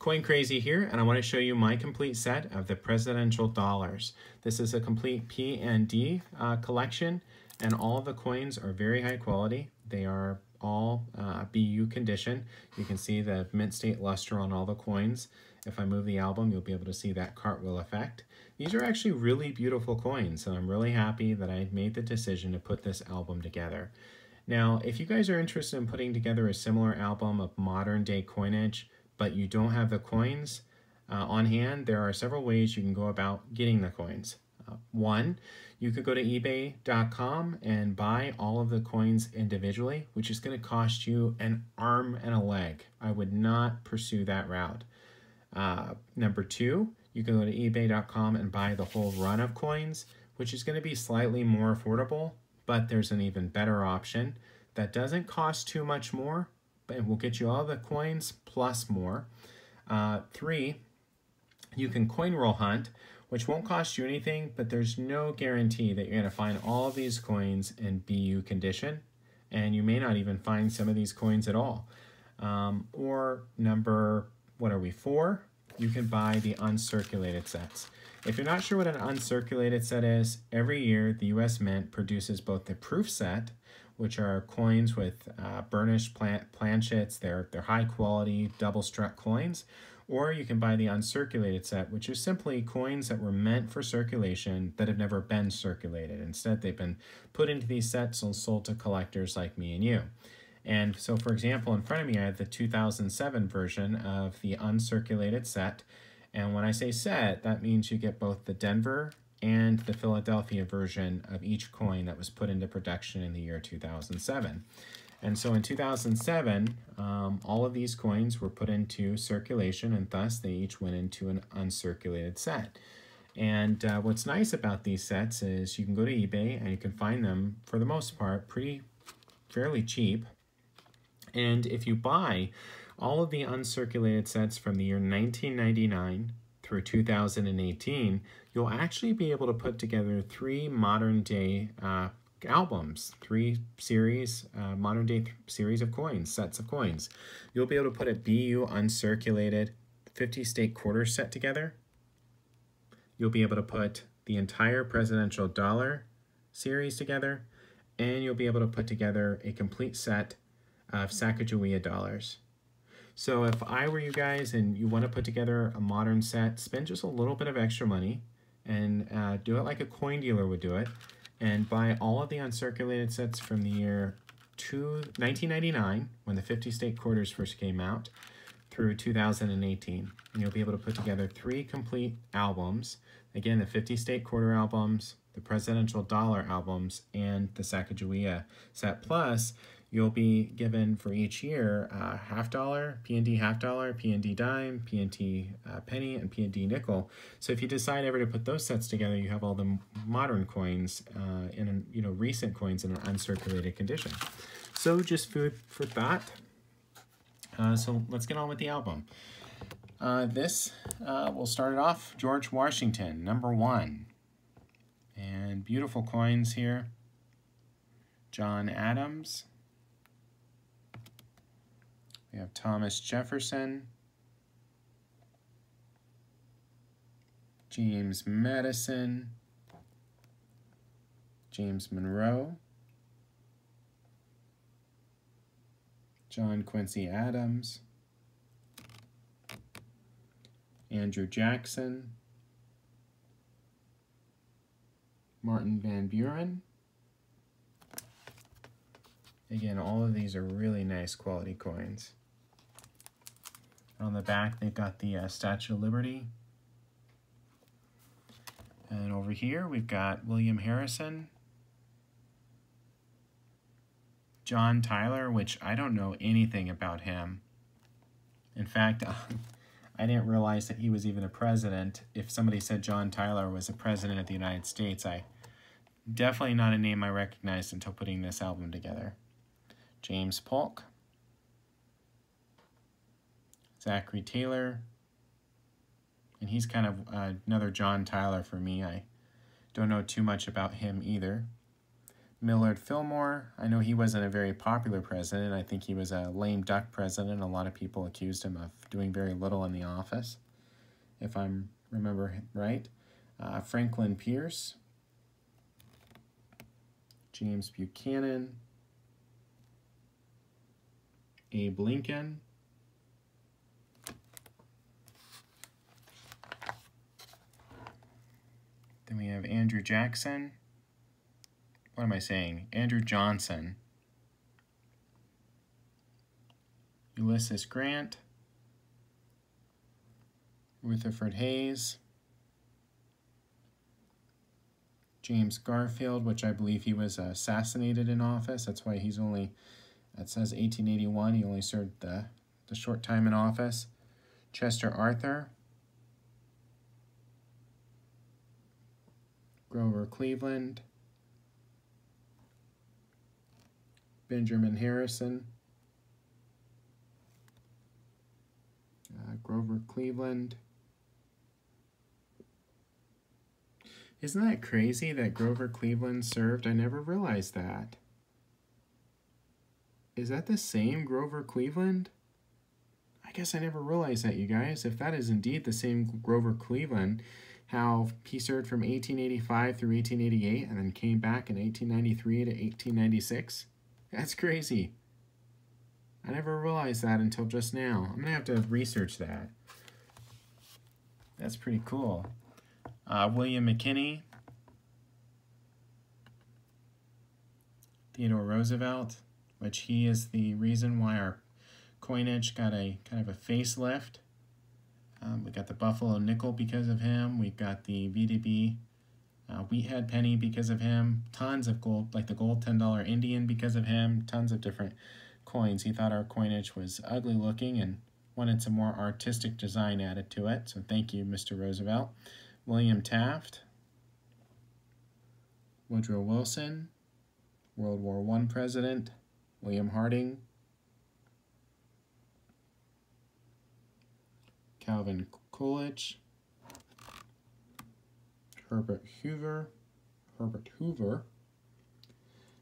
Coin Crazy here, and I want to show you my complete set of the presidential dollars. This is a complete P&D collection, and all of the coins are very high quality. They are all BU condition. You can see the mint state luster on all the coins. If I move the album, you'll be able to see that cartwheel effect. These are actually really beautiful coins, so I'm really happy that I made the decision to put this album together. Now, if you guys are interested in putting together a similar album of modern day coinage, but you don't have the coins on hand, there are several ways you can go about getting the coins. One, you could go to ebay.com and buy all of the coins individually, which is going to cost you an arm and a leg. I would not pursue that route. Number two, you can go to ebay.com and buy the whole run of coins, which is going to be slightly more affordable, but there's an even better option that doesn't cost too much more, but will get you all the coins plus more. Three, you can coin roll hunt, which won't cost you anything, but there's no guarantee that you're going to find all of these coins in BU condition, and you may not even find some of these coins at all. Or number, what are we, 4? You can buy the uncirculated sets. If you're not sure what an uncirculated set is, every year the US Mint produces both the proof set, which are coins with burnished planchets. They're high quality, double struck coins. Or you can buy the uncirculated set, which is simply coins that were meant for circulation that have never been circulated. Instead, they've been put into these sets and sold to collectors like me and you. And so, for example, in front of me, I have the 2007 version of the uncirculated set. And when I say set, that means you get both the Denver and the Philadelphia version of each coin that was put into production in the year 2007. And so in 2007, all of these coins were put into circulation, and thus they each went into an uncirculated set. And what's nice about these sets is you can go to eBay and you can find them, for the most part, fairly cheap. And if you buy all of the uncirculated sets from the year 1999 through 2018, you'll actually be able to put together 3 modern day albums, 3 series, modern day series of coins, sets of coins. You'll be able to put a BU uncirculated 50 state quarter set together. You'll be able to put the entire presidential dollar series together, and you'll be able to put together a complete set of Sacagawea dollars. So if I were you guys and you want to put together a modern set, spend just a little bit of extra money and do it like a coin dealer would do it, and buy all of the uncirculated sets from the year 1999, when the 50 state quarters first came out, through 2018. And you'll be able to put together 3 complete albums. Again, the 50 state quarter albums, the presidential dollar albums, and the Sacagawea set. Plus, you'll be given for each year half dollar, P&D half dollar, P&D dime, P&D penny, and P&D nickel. So if you decide ever to put those sets together, you have all the modern coins recent coins in an uncirculated condition. So just food for thought. So let's get on with the album. We'll start it off, George Washington, number 1. And beautiful coins here. John Adams. We have Thomas Jefferson, James Madison, James Monroe, John Quincy Adams, Andrew Jackson, Martin Van Buren. Again, all of these are really nice quality coins. On the back, they've got the Statue of Liberty. And over here, we've got William Harrison, John Tyler, which I don't know anything about him. In fact, I didn't realize that he was even a president. If somebody said John Tyler was a president of the United States, definitely not a name I recognized until putting this album together. James Polk, Zachary Taylor, and he's kind of another John Tyler for me. I don't know too much about him either. Millard Fillmore. I know he wasn't a very popular president. I think he was a lame duck president. A lot of people accused him of doing very little in the office, if I remember right. Franklin Pierce. James Buchanan. Abe Lincoln. Then we have Andrew Jackson. What am I saying? Andrew Johnson. Ulysses Grant. Rutherford Hayes. James Garfield, which I believe he was assassinated in office. That's why he's only, that says 1881. He only served the short time in office. Chester Arthur. Grover Cleveland. Benjamin Harrison. Grover Cleveland. Isn't that crazy that Grover Cleveland served? I never realized that. Is that the same Grover Cleveland? I guess I never realized that, you guys. If that is indeed the same Grover Cleveland, how he served from 1885 through 1888 and then came back in 1893 to 1896. That's crazy. I never realized that until just now. I'm going to have to research that. That's pretty cool. William McKinney. Theodore Roosevelt, which he is the reason why our coinage got a kind of a facelift. We got the Buffalo nickel because of him. We've got the VDB Wheathead penny because of him. Tons of gold, like the gold $10 Indian because of him. Tons of different coins. He thought our coinage was ugly looking and wanted some more artistic design added to it. So thank you, Mr. Roosevelt. William Taft. Woodrow Wilson. World War I president. William Harding. Calvin Coolidge. Herbert Hoover.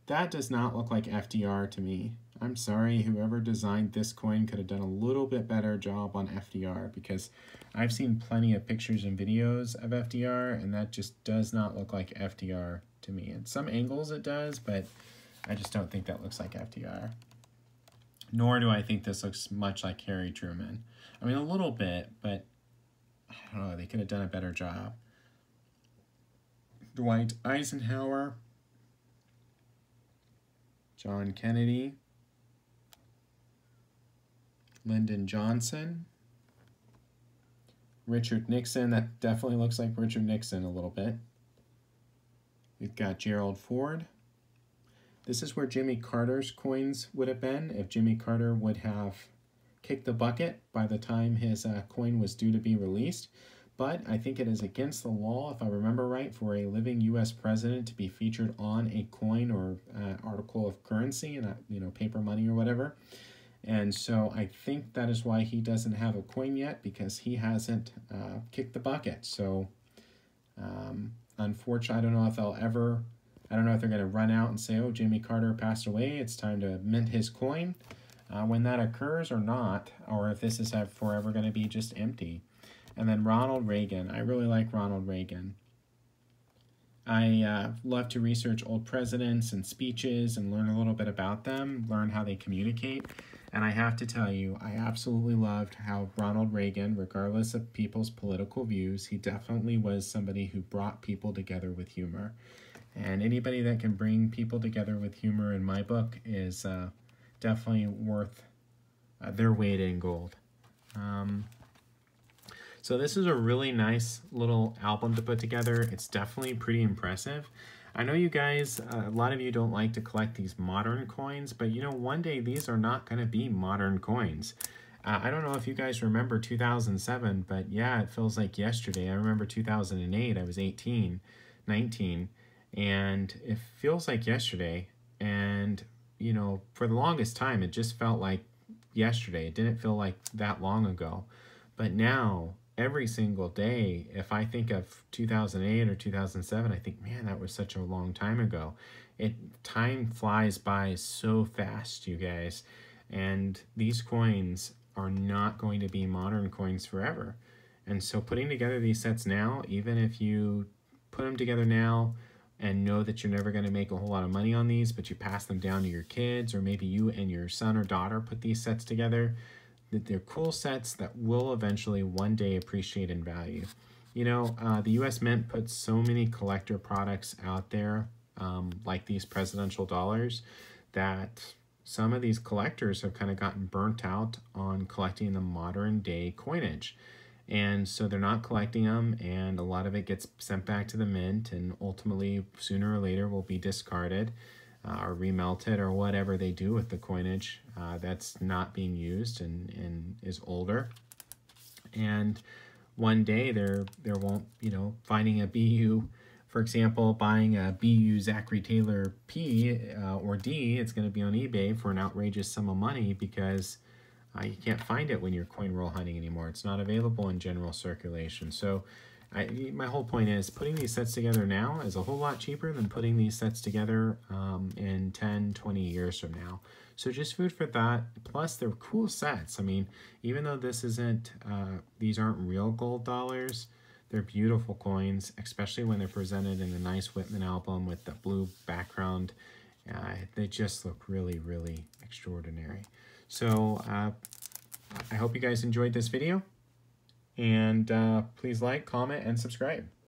That does not look like FDR to me. I'm sorry, whoever designed this coin could have done a little bit better job on FDR, because I've seen plenty of pictures and videos of FDR, and that just does not look like FDR to me. At some angles it does, but I just don't think that looks like FDR. Nor do I think this looks much like Harry Truman. I mean, a little bit, but I don't know, they could have done a better job. Dwight Eisenhower. John Kennedy. Lyndon Johnson. Richard Nixon. That definitely looks like Richard Nixon a little bit. We've got Gerald Ford. This is where Jimmy Carter's coins would have been if Jimmy Carter would have kicked the bucket by the time his coin was due to be released. But I think it is against the law, if I remember right, for a living U.S. president to be featured on a coin or article of currency, and paper money or whatever. And so I think that is why he doesn't have a coin yet, because he hasn't kicked the bucket. So unfortunately, I don't know if they're going to run out and say, oh, Jimmy Carter passed away, it's time to mint his coin when that occurs or not, or if this is forever going to be just empty. And then Ronald Reagan. I really like Ronald Reagan. I love to research old presidents and speeches and learn a little bit about them, learn how they communicate. And I have to tell you, I absolutely loved how Ronald Reagan, regardless of people's political views, he definitely was somebody who brought people together with humor. And anybody that can bring people together with humor in my book is definitely worth their weight in gold. So this is a really nice little album to put together. It's definitely pretty impressive. I know you guys, a lot of you don't like to collect these modern coins, but one day these are not going to be modern coins. I don't know if you guys remember 2007, but yeah, it feels like yesterday. I remember 2008, I was 18, 19, and it feels like yesterday. And, for the longest time, it just felt like yesterday. It didn't feel like that long ago. But now, every single day, if I think of 2008 or 2007, I think, man, that was such a long time ago. Time flies by so fast, you guys. And these coins are not going to be modern coins forever. And so putting together these sets now, even if you put them together now and know that you're never going to make a whole lot of money on these, but you pass them down to your kids, or maybe you and your son or daughter put these sets together, that they're cool sets that will eventually one day appreciate in value. You know, the US Mint puts so many collector products out there, like these presidential dollars, that some of these collectors have kind of gotten burnt out on collecting the modern day coinage. And so they're not collecting them, and a lot of it gets sent back to the mint, and ultimately, sooner or later, will be discarded or remelted or whatever they do with the coinage that's not being used and is older. And one day there won't, you know, finding a BU, for example, buying a BU Zachary Taylor P or D, it's going to be on eBay for an outrageous sum of money because you can't find it when you're coin roll hunting anymore. It's not available in general circulation. So my whole point is putting these sets together now is a whole lot cheaper than putting these sets together in 10, 20 years from now. So just food for thought. Plus, they're cool sets. I mean, even though this isn't, these aren't real gold dollars, they're beautiful coins, especially when they're presented in a nice Whitman album with the blue background. They just look really, really extraordinary. So I hope you guys enjoyed this video, and please like, comment, and subscribe.